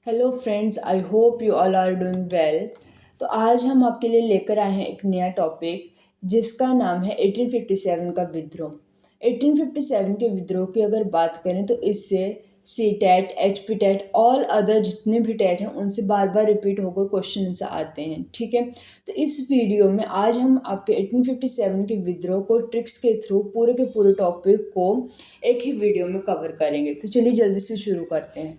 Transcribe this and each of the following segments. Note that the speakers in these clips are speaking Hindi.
Hello friends, I hope you all are doing well. तो आज हम आपके लिए लेकर आए हैं एक नया टॉपिक जिसका नाम है 1857 का विद्रोह। 1857 के विद्रोह की अगर बात करें तो इससे C TET, H P TET, all other जितने भी टेट हैं उनसे बार बार रिपीट होकर क्वेश्चन आते हैं। ठीक है, तो इस वीडियो में आज हम आपके 1857 के विद्रोह को ट्रिक्स के थ्रू पूरे के पूरे टॉपिक को एक ही वीडियो में कवर करेंगे। तो चलिए जल्दी से शुरू करते हैं।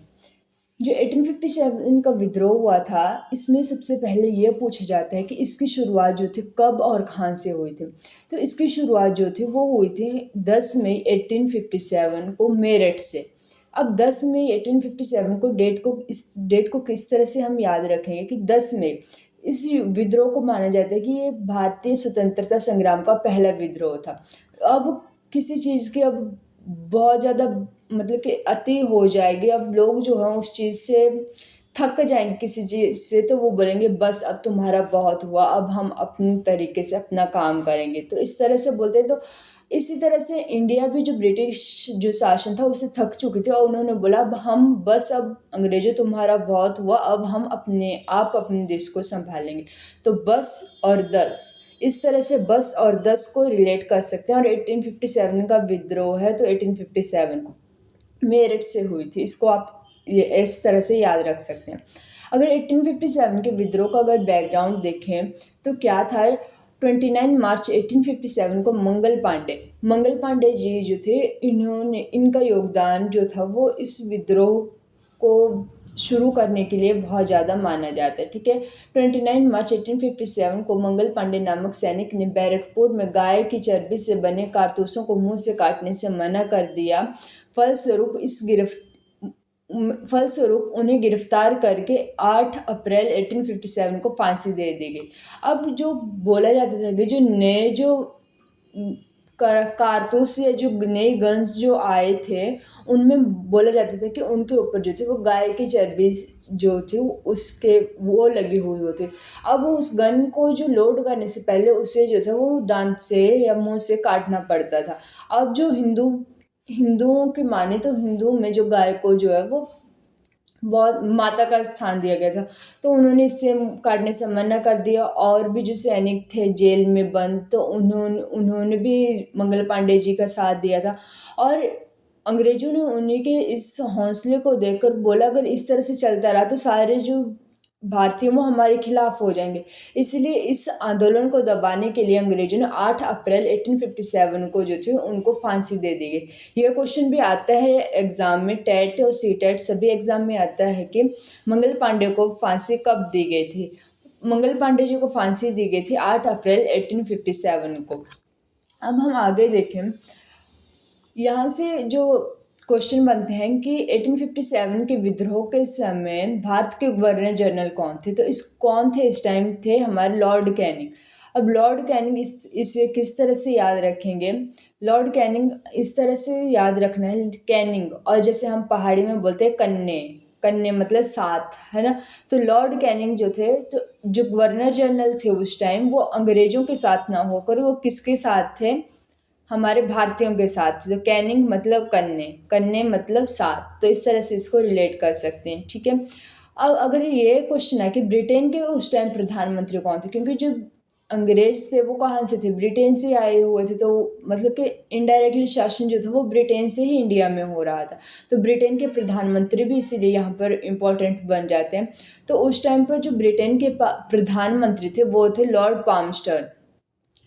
जो 1857 का विद्रोह हुआ था, इसमें सबसे पहले ये पूछा जाता है कि इसकी शुरुआत जो थी कब और कहाँ से हुई थी। तो इसकी शुरुआत जो थी वो हुई थी 10 मई 1857 को मेरठ से। अब 10 मई 1857 को इस डेट को किस तरह से हम याद रखेंगे कि 10 मई इस विद्रोह को माना जाता है कि ये भारतीय स्वतंत्रता संग्राम का पहला विद्रोह था। अब किसी चीज़ की अब बहुत ज़्यादा मतलब कि अति हो जाएगी, अब लोग जो हैं उस चीज़ से थक जाएंगे किसी चीज़ से, तो वो बोलेंगे बस अब तुम्हारा बहुत हुआ, अब हम अपने तरीके से अपना काम करेंगे। तो इस तरह से बोलते हैं। तो इसी तरह से इंडिया भी जो ब्रिटिश जो शासन था उससे थक चुकी थी और उन्होंने बोला अब हम बस, अब अंग्रेजों तुम्हारा बहुत हुआ, अब हम अपने देश को संभालेंगे। तो बस और दस, इस तरह से बस और दस को रिलेट कर सकते हैं। और 1857 का विद्रोह है तो 1857 को मेरठ से हुई थी, इसको आप ये इस तरह से याद रख सकते हैं। अगर 1857 के विद्रोह का अगर बैकग्राउंड देखें तो क्या था। 29 मार्च 1857 को मंगल पांडे जी जो थे, इनका योगदान जो था वो इस विद्रोह को शुरू करने के लिए बहुत ज़्यादा माना जाता है। ठीक है, 29 मार्च 1857 को मंगल पांडे नामक सैनिक ने बैरकपुर में गाय की चर्बी से बने कारतूसों को मुंह से काटने से मना कर दिया। फलस्वरूप उन्हें गिरफ्तार करके 8 अप्रैल 1857 को फांसी दे दी गई। अब जो बोला जाता था कि जो नए जो कारतूस या जो नए गन्स जो आए थे, उनमें बोला जाता था कि उनके ऊपर जो थे वो गाय की चर्बी जो थी उसके वो लगी हुई होती। अब उस गन को जो लोड करने से पहले उसे जो था वो दांत से या मुंह से काटना पड़ता था। अब जो हिंदुओं की माने तो हिंदुओं में जो गाय को जो है वो बहुत माता का स्थान दिया गया था, तो उन्होंने इसे काटने से मना कर दिया। और भी जो सैनिक थे जेल में बंद, तो उन्होंने उन्होंने भी मंगल पांडे जी का साथ दिया था। और अंग्रेजों ने उन्हीं के इस हौसले को देखकर बोला अगर इस तरह से चलता रहा तो सारे जो भारतीय वो हमारे खिलाफ हो जाएंगे। इसलिए इस आंदोलन को दबाने के लिए अंग्रेजों ने 8 अप्रैल 1857 को जो थे उनको फांसी दे दी गई। यह क्वेश्चन भी आता है एग्जाम में, टेट और सी टेट सभी एग्जाम में आता है कि मंगल पांडे को फांसी कब दी गई थी। मंगल पांडे जी को फांसी दी गई थी 8 अप्रैल 1857 को। अब हम आगे देखें, यहाँ से जो क्वेश्चन बनते हैं कि 1857 के विद्रोह के समय भारत के गवर्नर जनरल कौन थे। तो कौन थे इस टाइम, थे हमारे लॉर्ड कैनिंग। अब लॉर्ड कैनिंग इसे किस तरह से याद रखेंगे। लॉर्ड कैनिंग इस तरह से याद रखना है, कैनिंग, और जैसे हम पहाड़ी में बोलते हैं कन्ने, कन्ने मतलब साथ, है ना। तो लॉर्ड कैनिंग जो थे, तो जो गवर्नर जनरल थे उस टाइम, वो अंग्रेजों के साथ ना होकर वो किसके साथ थे, हमारे भारतीयों के साथ। तो कैनिंग मतलब कन्ने, कन्ने मतलब साथ, तो इस तरह से इसको रिलेट कर सकते हैं। ठीक है, अब अगर ये क्वेश्चन है कि ब्रिटेन के उस टाइम प्रधानमंत्री कौन थे, क्योंकि जो अंग्रेज थे वो कहाँ से थे, ब्रिटेन से आए हुए थे, तो मतलब कि इनडायरेक्टली शासन जो था वो ब्रिटेन से ही इंडिया में हो रहा था। तो ब्रिटेन के प्रधानमंत्री भी इसीलिए यहाँ पर इम्पोर्टेंट बन जाते हैं। तो उस टाइम पर जो ब्रिटेन के प्रधानमंत्री थे वो थे लॉर्ड पामस्टर्न।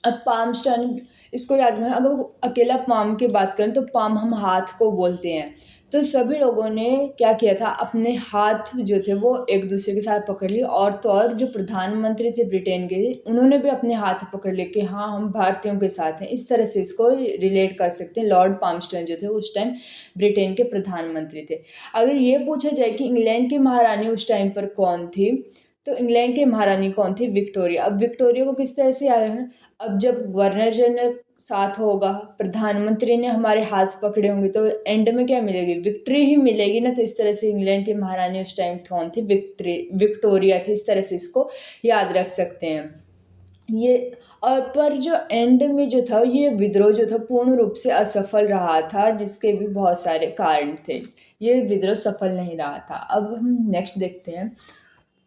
अब पाम स्टर्न, इसको याद रखना, अगर अकेला पाम की बात करें तो पाम हम हाथ को बोलते हैं। तो सभी लोगों ने क्या किया था, अपने हाथ जो थे वो एक दूसरे के साथ पकड़ लिए। और तो और जो प्रधानमंत्री थे ब्रिटेन के, उन्होंने भी अपने हाथ पकड़ लिए कि हाँ हम भारतीयों के साथ हैं। इस तरह से इसको रिलेट कर सकते हैं। लॉर्ड पामस्टर्न जो थे उस टाइम ब्रिटेन के प्रधानमंत्री थे। अगर ये पूछा जाए कि इंग्लैंड की महारानी उस टाइम पर कौन थी, तो इंग्लैंड की महारानी कौन थी, विक्टोरिया। अब विक्टोरिया को किस तरह से याद रखना, अब जब गवर्नर जनरल साथ होगा, प्रधानमंत्री ने हमारे हाथ पकड़े होंगे, तो एंड में क्या मिलेगी, विक्ट्री ही मिलेगी ना। तो इस तरह से इंग्लैंड की महारानी उस टाइम कौन थी, विक्टोरिया थी। इस तरह से इसको याद रख सकते हैं। ये और पर जो एंड में जो था ये विद्रोह जो था पूर्ण रूप से असफल रहा था, जिसके भी बहुत सारे कारण थे। ये विद्रोह सफल नहीं रहा था। अब हम नेक्स्ट देखते हैं।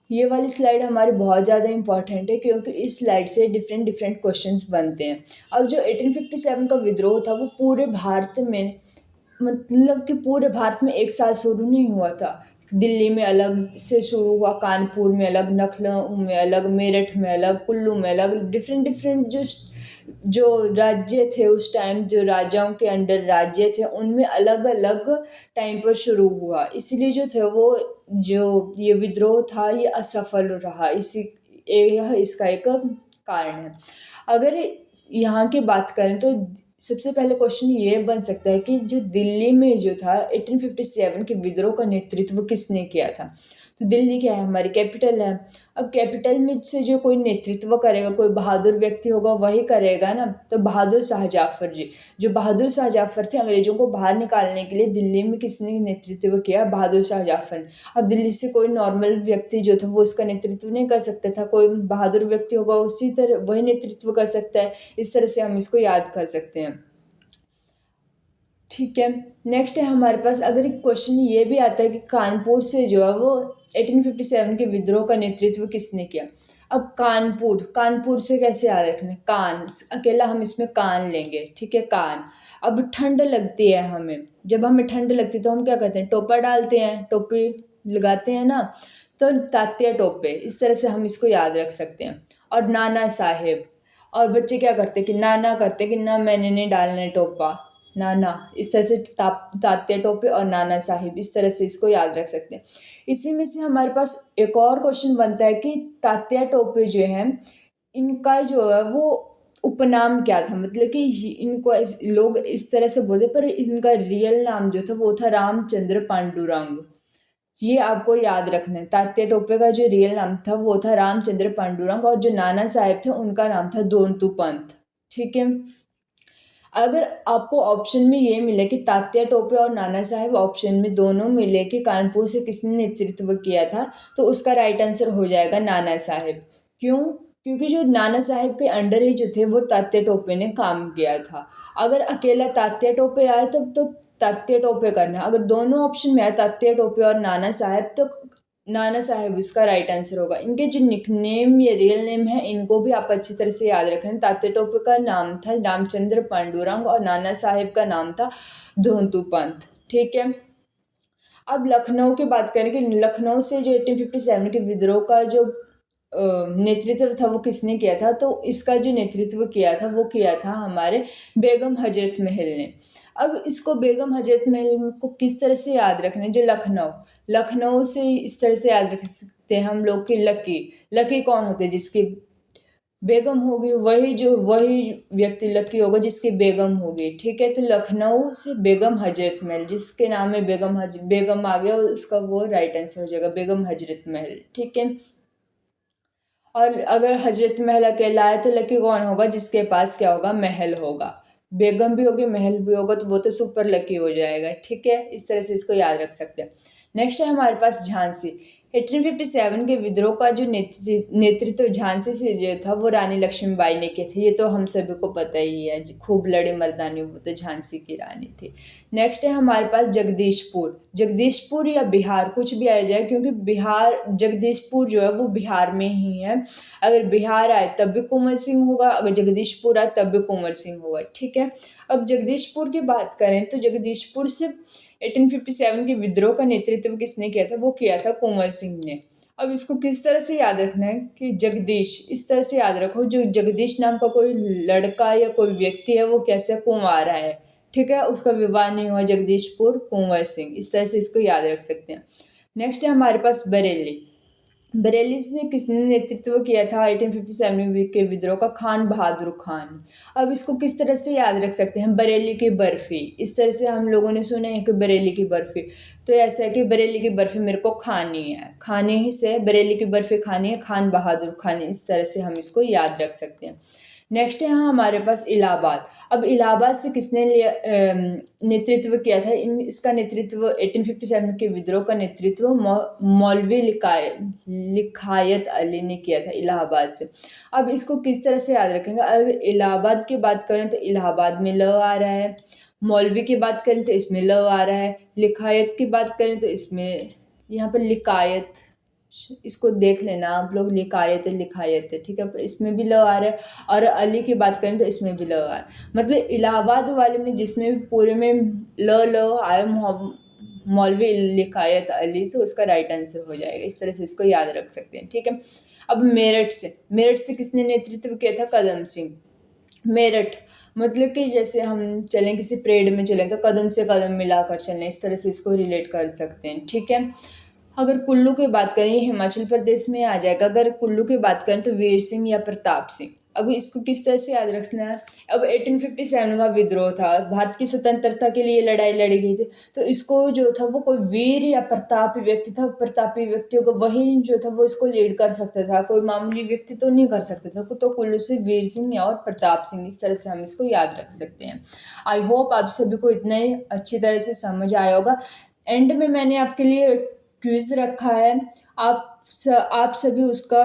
ये वाली स्लाइड हमारी बहुत ज़्यादा इंपॉर्टेंट है, क्योंकि इस स्लाइड से डिफरेंट डिफरेंट क्वेश्चंस बनते हैं। अब जो 1857 का विद्रोह था वो पूरे भारत में, मतलब कि पूरे भारत में एक साथ शुरू नहीं हुआ था। दिल्ली में अलग से शुरू हुआ, कानपुर में अलग, लखनऊ में अलग, मेरठ में अलग, कुल्लू में अलग, डिफरेंट डिफरेंट जो जो राज्य थे उस टाइम, जो राजाओं के अंडर राज्य थे, उनमें अलग अलग टाइम पर शुरू हुआ। इसलिए जो थे वो, जो ये विद्रोह था ये असफल रहा। यह इसका एक कारण है। अगर यहाँ की बात करें तो सबसे पहले क्वेश्चन ये बन सकता है कि जो दिल्ली में जो था 1857 के विद्रोह का नेतृत्व किसने किया था। तो दिल्ली क्या है, हमारी कैपिटल है। अब कैपिटल में से जो कोई नेतृत्व करेगा, कोई बहादुर व्यक्ति होगा वही करेगा ना। तो बहादुर शाह जाफर जी, जो बहादुर शाह जाफर थे, अंग्रेजों को बाहर निकालने के लिए दिल्ली में किसने नेतृत्व किया, बहादुर शाह जाफर ने। अब दिल्ली से कोई नॉर्मल व्यक्ति जो था वो उसका नेतृत्व नहीं कर सकता था, कोई बहादुर व्यक्ति होगा उसी तरह वही नेतृत्व कर सकता है। इस तरह से हम इसको याद कर सकते हैं। ठीक है, नेक्स्ट है हमारे पास, अगर एक क्वेश्चन ये भी आता है कि कानपुर से जो है वो 1857 के विद्रोह का नेतृत्व किसने किया। अब कानपुर, कानपुर से कैसे याद रखना है, कान अकेला हम इसमें कान लेंगे, ठीक है, कान। अब ठंड लगती है हमें, जब हमें ठंड लगती है तो हम क्या करते हैं, टोपा डालते हैं, टोपी लगाते हैं ना। तो तात्या टोपे, इस तरह से हम इसको याद रख सकते हैं। और नाना साहेब, और बच्चे क्या करते हैं कि नाना करते हैं कि ना मैंने नहीं डालना है टोपा, नाना। इस तरह से तात्या टोपे और नाना साहिब, इस तरह से इसको याद रख सकते हैं। इसी में से हमारे पास एक और क्वेश्चन बनता है कि तात्या टोपे जो है, इनका जो है वो उपनाम क्या था, मतलब कि इनको लोग इस तरह से बोलते, पर इनका रियल नाम जो था वो था रामचंद्र पांडुरंग। ये आपको याद रखना है, तात्या टोपे का जो रियल नाम था वो था रामचंद्र पांडुरंग, और जो नाना साहेब थे उनका नाम था दोनतू पंत। ठीक है, अगर आपको ऑप्शन में ये मिले कि तात्या टोपे और नाना साहेब, ऑप्शन में दोनों मिले कि कानपुर से किसने नेतृत्व किया था, तो उसका राइट आंसर हो जाएगा नाना साहेब। क्यों, क्योंकि जो नाना साहेब के अंडर ही जो थे वो तात्या टोपे ने काम किया था। अगर अकेला तात्या टोपे आए तब तो तात्या टोपे करना, अगर दोनों ऑप्शन में आए तात्या टोपे और नाना साहेब, तो नाना साहेब इसका राइट आंसर होगा। इनके जो निकनेम या रियल नेम है इनको भी आप अच्छी तरह से याद रखें। तात्या टोपे का नाम था रामचंद्र पांडुरंग और नाना साहेब का नाम था धोंतू पंत। ठीक है, अब लखनऊ की बात करें कि लखनऊ से जो 1857 के विद्रोह का जो नेतृत्व था वो किसने किया था, तो इसका जो नेतृत्व किया था वो किया था हमारे बेगम हजरत महल ने। अब इसको बेगम हजरत महल को किस तरह से याद रखना है, जो लखनऊ, लखनऊ से इस तरह से याद रख सकते हैं हम लोग कि लकी, लकी कौन होते हैं, जिसकी बेगम होगी, वही व्यक्ति लकी होगा जिसकी बेगम होगी। ठीक है, तो लखनऊ से बेगम हजरत महल, जिसके नाम में बेगम आ गया उसका वो राइट आंसर हो जाएगा बेगम हजरत महल। ठीक है, और अगर हजरत महल अकेला है तो लकी कौन होगा, जिसके पास क्या होगा, महल होगा। बेगम भी होगी महल भी होगा तो वो तो सुपर लकी हो जाएगा। ठीक है, इस तरह से इसको याद रख सकते हैं। नेक्स्ट है हमारे पास झांसी। 1857 के विद्रोह का जो नेतृत्व झांसी से जो था वो रानी लक्ष्मीबाई ने किए थे। ये तो हम सभी को पता ही है, खूब लड़े मर्दानी, वो तो झांसी की रानी थी। नेक्स्ट है हमारे पास जगदीशपुर। जगदीशपुर या बिहार, कुछ भी आ जाए, क्योंकि बिहार, जगदीशपुर जो है वो बिहार में ही है। अगर बिहार आए तब भी कुंवर सिंह होगा, अगर जगदीशपुर आए तब भी कुंवर सिंह होगा। ठीक है, अब जगदीशपुर की बात करें तो जगदीशपुर से 1857 के विद्रोह का नेतृत्व किसने किया था, वो किया था कुंवर सिंह ने। अब इसको किस तरह से याद रखना है कि जगदीश, इस तरह से याद रखो, जो जगदीश नाम का कोई लड़का या कोई व्यक्ति है वो कैसे कुंवारा है। ठीक है, उसका विवाह नहीं हुआ, जगदीशपुर कुंवर सिंह, इस तरह से इसको याद रख सकते हैं। नेक्स्ट है हमारे पास बरेली। बरेली से किसने नेतृत्व किया था 1857 के विद्रोह का, खान बहादुर खान। अब इसको किस तरह से याद रख सकते हैं, बरेली की बर्फी, इस तरह से हम लोगों ने सुना है कि बरेली की बर्फी, तो ऐसा है कि बरेली की बर्फी मेरे को खानी है, खाने ही से बरेली की बर्फी खानी है, खान बहादुर खान, इस तरह से हम इसको याद रख सकते हैं। नेक्स्ट है हमारे पास इलाहाबाद। अब इलाहाबाद से किसने नेतृत्व किया था? इसका नेतृत्व 1857 के विद्रोह का नेतृत्व मौलवी लिखायत अली ने किया था इलाहाबाद से। अब इसको किस तरह से याद रखेंगे? अगर इलाहाबाद की बात करें तो इलाहाबाद में ल आ रहा है, मौलवी की बात करें तो इसमें ल आ रहा है, लिखायत की बात करें तो इसमें यहाँ पर लिकायत, इसको देख लेना आप लोग, लिखायत है, ठीक है, पर इसमें भी ल आ रहा है। और अली की बात करें तो इसमें भी ल आ रहा है। मतलब इलाहाबाद वाले में जिसमें भी पूरे में ल आया मौलवी लिखायत अली, तो उसका राइट आंसर हो जाएगा। इस तरह से इसको याद रख सकते हैं, ठीक है। अब मेरठ से किसने नेतृत्व किया था? कदम सिंह। मेरठ मतलब कि जैसे हम चलें किसी परेड में चलें तो कदम से कदम मिलाकर चलें, इस तरह से इसको रिलेट कर सकते हैं, ठीक है। अगर कुल्लू की बात करें, हिमाचल प्रदेश में आ जाएगा। अगर कुल्लू की बात करें तो वीर सिंह या प्रताप सिंह। अब इसको किस तरह से याद रखना है? अब 1857 का विद्रोह था, भारत की स्वतंत्रता के लिए लड़ाई लड़ी गई थी, तो इसको जो था वो कोई वीर या प्रतापी व्यक्ति था, प्रतापी व्यक्तियों को वही जो था वो इसको लीड कर सकता था, कोई मामूली व्यक्ति तो नहीं कर सकता था। तो कुल्लू से वीर सिंह या और प्रताप सिंह, इस तरह से हम इसको याद रख सकते हैं। आई होप आप सभी को इतना ही अच्छी तरह से समझ आया होगा। एंड में मैंने आपके लिए क्विज रखा है, आप सभी उसका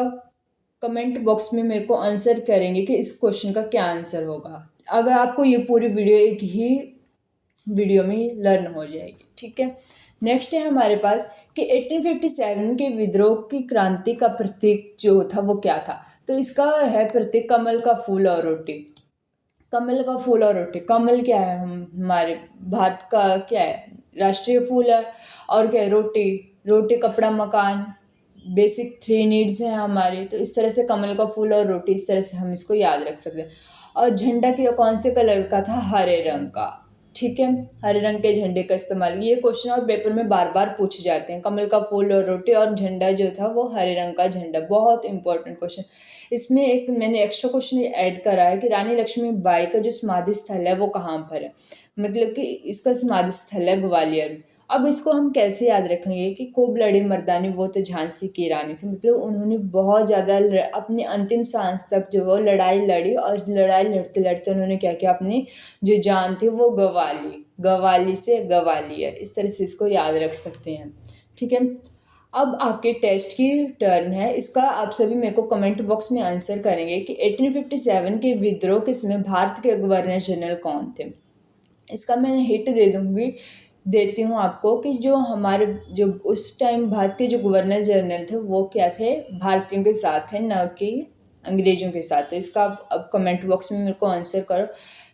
कमेंट बॉक्स में मेरे को आंसर करेंगे कि इस क्वेश्चन का क्या आंसर होगा। अगर आपको ये पूरी वीडियो एक ही वीडियो में लर्न हो जाएगी, ठीक है। नेक्स्ट है हमारे पास कि 1857 के विद्रोह की क्रांति का प्रतीक जो था वो क्या था? तो इसका है प्रतीक कमल का फूल और रोटी। कमल का फूल और रोटी, कमल क्या है? हमारे भारत का क्या है? राष्ट्रीय फूल है। और क्या है? रोटी। रोटी, कपड़ा, मकान, बेसिक 3 नीड्स हैं हमारी। तो इस तरह से कमल का फूल और रोटी, इस तरह से हम इसको याद रख सकते हैं। और झंडा के कौन से कलर का था? हरे रंग का, ठीक है। हरे रंग के झंडे का इस्तेमाल, ये क्वेश्चन और पेपर में बार बार पूछे जाते हैं। कमल का फूल और रोटी, और झंडा जो था वो हरे रंग का झंडा, बहुत इंपॉर्टेंट क्वेश्चन। इसमें एक मैंने एक्स्ट्रा क्वेश्चन ऐड करा है कि रानी लक्ष्मीबाई का जो समाधि स्थल है वो कहाँ पर है? मतलब कि इसका समाधि स्थल है ग्वालियर में। अब इसको हम कैसे याद रखेंगे कि खूब लड़ी मर्दानी वो तो झांसी की रानी थी। मतलब उन्होंने बहुत ज़्यादा अपने अंतिम सांस तक जो वो लड़ाई लड़ी, और लड़ाई लड़ते लड़ते उन्होंने क्या किया, अपनी जो जान थी वो गंवा ली। गवाली से ग्वालियर, इस तरह से इसको याद रख सकते हैं, ठीक है। अब आपके टेस्ट की टर्न है। इसका आप सभी मेरे को कमेंट बॉक्स में आंसर करेंगे कि 1857 के विद्रोह के समय भारत के गवर्नर जनरल कौन थे? इसका मैं हिट देती हूँ आपको कि जो हमारे जो उस टाइम भारत के जो गवर्नर जनरल थे वो क्या थे? भारतीयों के साथ थे, न कि अंग्रेजों के साथ। तो इसका आप अब कमेंट बॉक्स में मेरे को आंसर करो।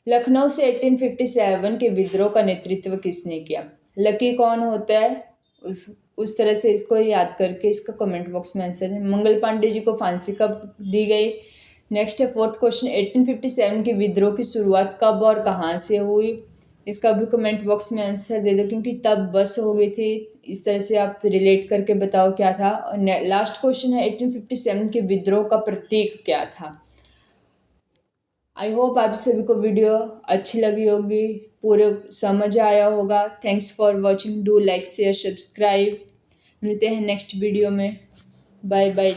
लखनऊ से 1857 के विद्रोह का नेतृत्व किसने किया? लकी कौन होता है? उस तरह से इसको याद करके इसका कमेंट बॉक्स में आंसर है। मंगल पांडे जी को फांसी कब दी गई? नेक्स्ट है 4th क्वेश्चन, 1857 के विद्रोह की शुरुआत कब और कहाँ से हुई? इसका भी कमेंट बॉक्स में आंसर दे दो, क्योंकि तब बस हो गई थी। इस तरह से आप रिलेट करके बताओ क्या था। और लास्ट क्वेश्चन है 1857 के विद्रोह का प्रतीक क्या था? आई होप आप सभी को वीडियो अच्छी लगी होगी, पूरे समझ आया होगा। Thanks for watching, do like share subscribe. मिलते हैं नेक्स्ट वीडियो में। Bye bye.